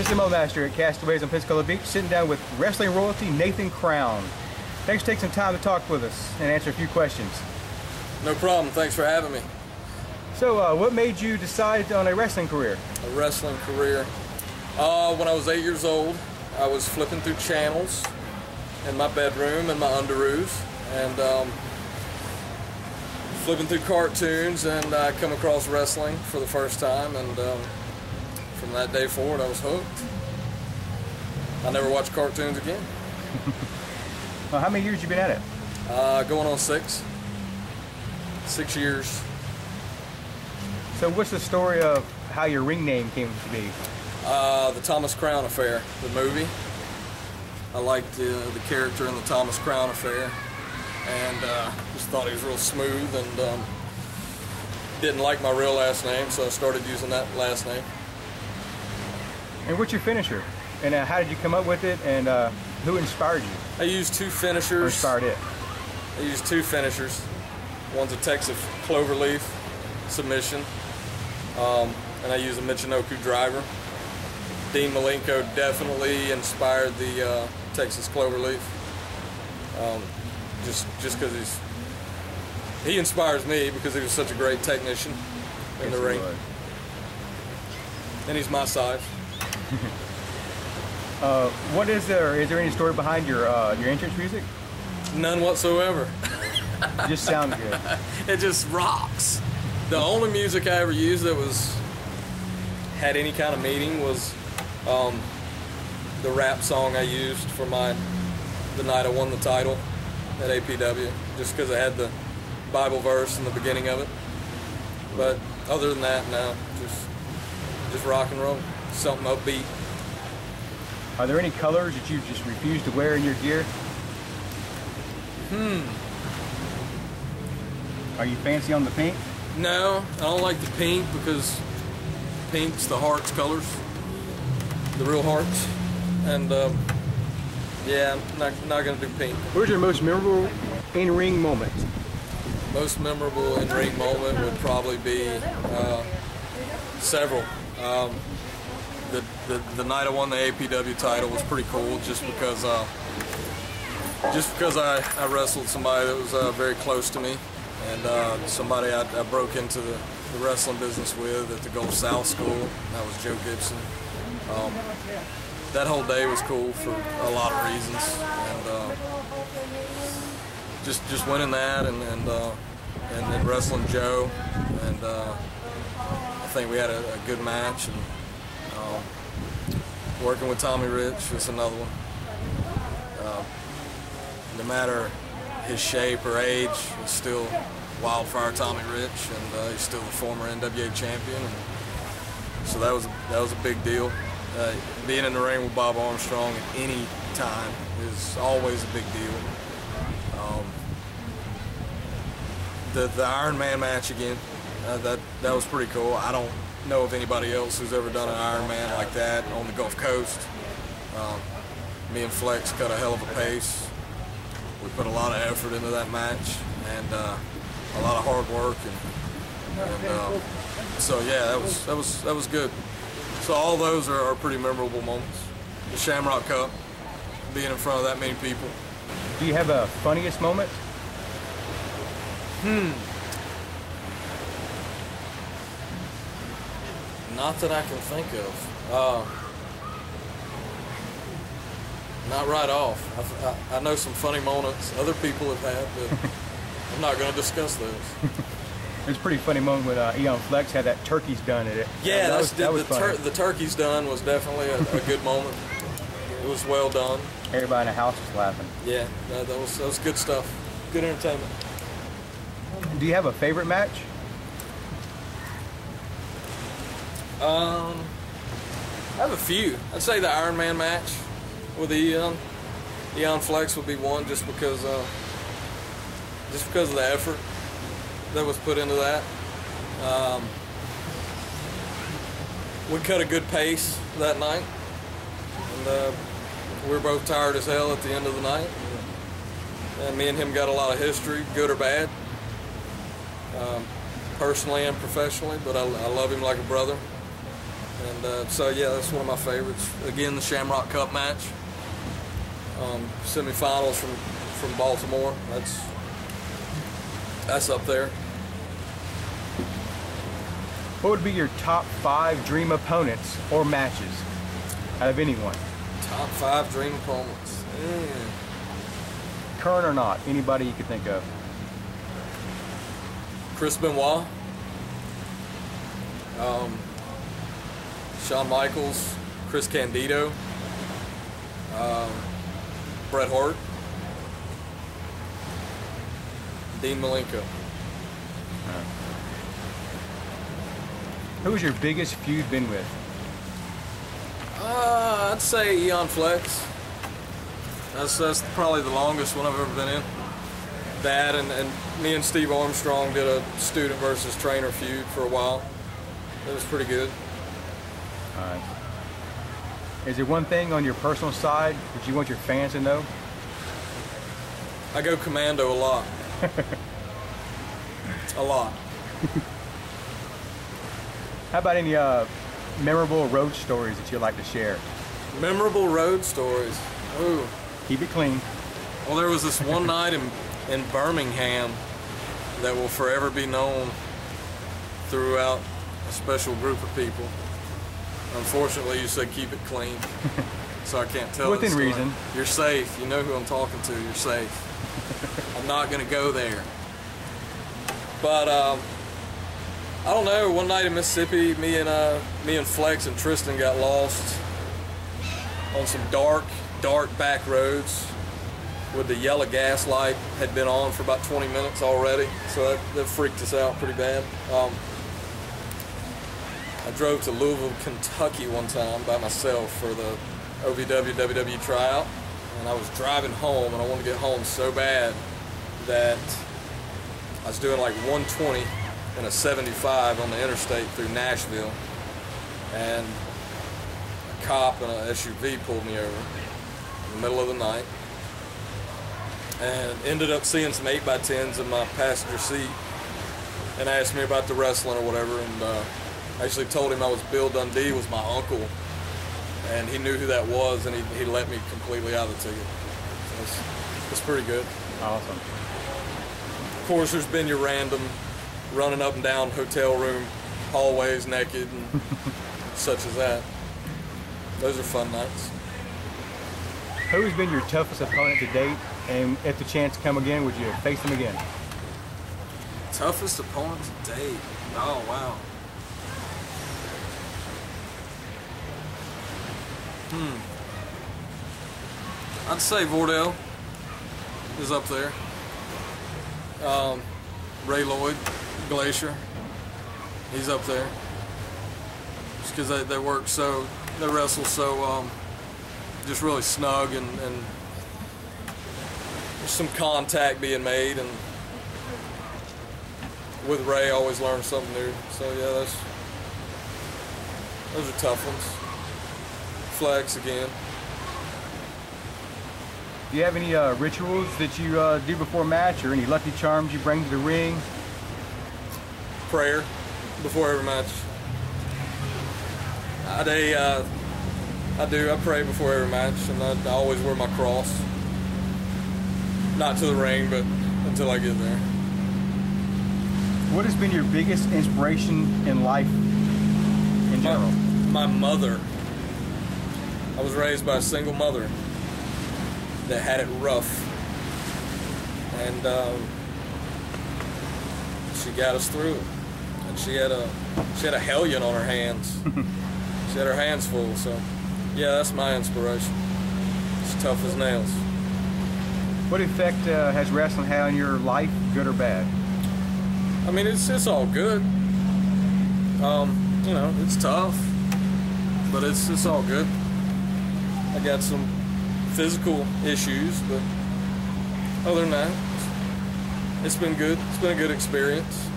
Assistant Master at Castaways on Pensacola Beach, sitting down with wrestling royalty Nathan Crown. Thanks for taking some time to talk with us and answer a few questions. No problem. Thanks for having me. So, what made you decide on a wrestling career? A wrestling career? When I was 8 years old, I was flipping through channels in my bedroom in my underoos, and flipping through cartoons, and I come across wrestling for the first time, and from that day forward, I was hooked. I never watched cartoons again. Well, how many years you been at it? Going on 6 years. So what's the story of how your ring name came to be? The Thomas Crown Affair, the movie. I liked the character in the Thomas Crown Affair, and just thought he was real smooth, and didn't like my real last name, so I started using that last name. And what's your finisher? And how did you come up with it, and who inspired you? I used 2 finishers. Or inspired it? I used 2 finishers. One's a Texas Cloverleaf submission, and I use a Michinoku driver. Dean Malenko definitely inspired the Texas Cloverleaf. Just because he inspires me because he was such a great technician in the ring. And he's my size. Is there any story behind your entrance music? None whatsoever. It just sounds good. It just rocks. The only music I ever used that had any kind of meaning was the rap song I used for the night I won the title at APW, just because I had the Bible verse in the beginning of it. But other than that, no, just rock and roll, something upbeat. Are there any colors that you just refuse to wear in your gear? Are you fancy on the pink? No, I don't like the pink because pink's the Hearts colors, the real Hearts, and yeah, I'm not gonna do pink. Where's your most memorable in-ring moment? Most memorable in-ring moment would probably be several. The night I won the APW title was pretty cool, just because I wrestled somebody that was very close to me, and somebody I broke into the wrestling business with at the Gulf South School. That was Joe Gibson. That whole day was cool for a lot of reasons, and just winning that, and then wrestling Joe, and I think we had a good match, and working with Tommy Rich was another one. No matter his shape or age, he's still Wildfire Tommy Rich, and he's still the former NWA champion. And so that was a big deal. Being in the ring with Bob Armstrong at any time is always a big deal. The Iron Man match again, that was pretty cool. I don't know of anybody else who's ever done an Iron Man like that on the Gulf Coast. Me and Flex cut a hell of a pace. We put a lot of effort into that match, and a lot of hard work, and so yeah, that was good. So all those are pretty memorable moments. The Shamrock Cup, being in front of that many people. Do you have a funniest moment? Not that I can think of. Not right off. I know some funny moments other people have had, but I'm not going to discuss those. There's a pretty funny moment when Eon Flex had that turkey's done at it. Yeah, that was funny. The turkey's done was definitely a good moment. It was well done. Everybody in the house was laughing. Yeah, that was good stuff. Good entertainment. Do you have a favorite match? I have a few. I'd say the Iron Man match with Eon. Eon Flex would be one, just because of the effort that was put into that. We cut a good pace that night, and we were both tired as hell at the end of the night. And me and him got a lot of history, good or bad, personally and professionally, but I love him like a brother. And so yeah, that's one of my favorites. Again, the Shamrock Cup match, semifinals from Baltimore. That's up there. What would be your top 5 dream opponents or matches out of anyone? Top 5 dream opponents. Current or not, anybody you could think of. Chris Benoit, Shawn Michaels, Chris Candido, Bret Hart, Dean Malenko. Who's your biggest feud been with? I'd say Eon Flex. That's probably the longest one I've ever been in. That and me and Steve Armstrong did a student versus trainer feud for a while. It was pretty good. All right. Is there one thing on your personal side that you want your fans to know? I go commando a lot. A lot. How about any memorable road stories that you'd like to share? Memorable road stories. Ooh. Keep it clean. Well, there was this one night in Birmingham that will forever be known throughout a special group of people. Unfortunately, you said keep it clean, so I can't tell. Within reason. You're safe. You know who I'm talking to. You're safe. I'm not gonna go there. But I don't know. One night in Mississippi, me and Flex and Tristan got lost on some dark back roads with the yellow gas light had been on for about 20 minutes already, so that freaked us out pretty bad. I drove to Louisville, Kentucky one time by myself for the OVW WWE tryout, and I was driving home, and I wanted to get home so bad that I was doing like 120 in a 75 on the interstate through Nashville, and a cop in an SUV pulled me over in the middle of the night, and ended up seeing some 8x10s in my passenger seat and asked me about the wrestling or whatever, and I actually told him I was Bill Dundee, was my uncle, and he knew who that was, and he let me completely out of the ticket. So it's pretty good. Awesome. Of course, there's been your random running up and down hotel room hallways naked and such as that. Those are fun nights. Who's been your toughest opponent to date, and if the chance come again, would you face them again? Toughest opponent to date? Oh, wow. I'd say Vordell is up there. Ray Lloyd, Glacier, he's up there. Just because they work so, they wrestle so just really snug, and there's some contact being made, and with Ray I always learn something new. So yeah, those are tough ones. Flex again. Do you have any rituals that you do before a match, or any lucky charms you bring to the ring? Prayer before every match. I do. I pray before every match, and I always wear my cross. Not to the ring, but until I get there. What has been your biggest inspiration in life in general? My mother. I was raised by a single mother that had it rough, and she got us through it. And she had a hellion on her hands. She had her hands full. So yeah, that's my inspiration. She's tough as nails. What effect has wrestling had on your life, good or bad? I mean, it's all good. You know, it's tough, but it's all good. I got some physical issues, but other than that, it's been good. It's been a good experience.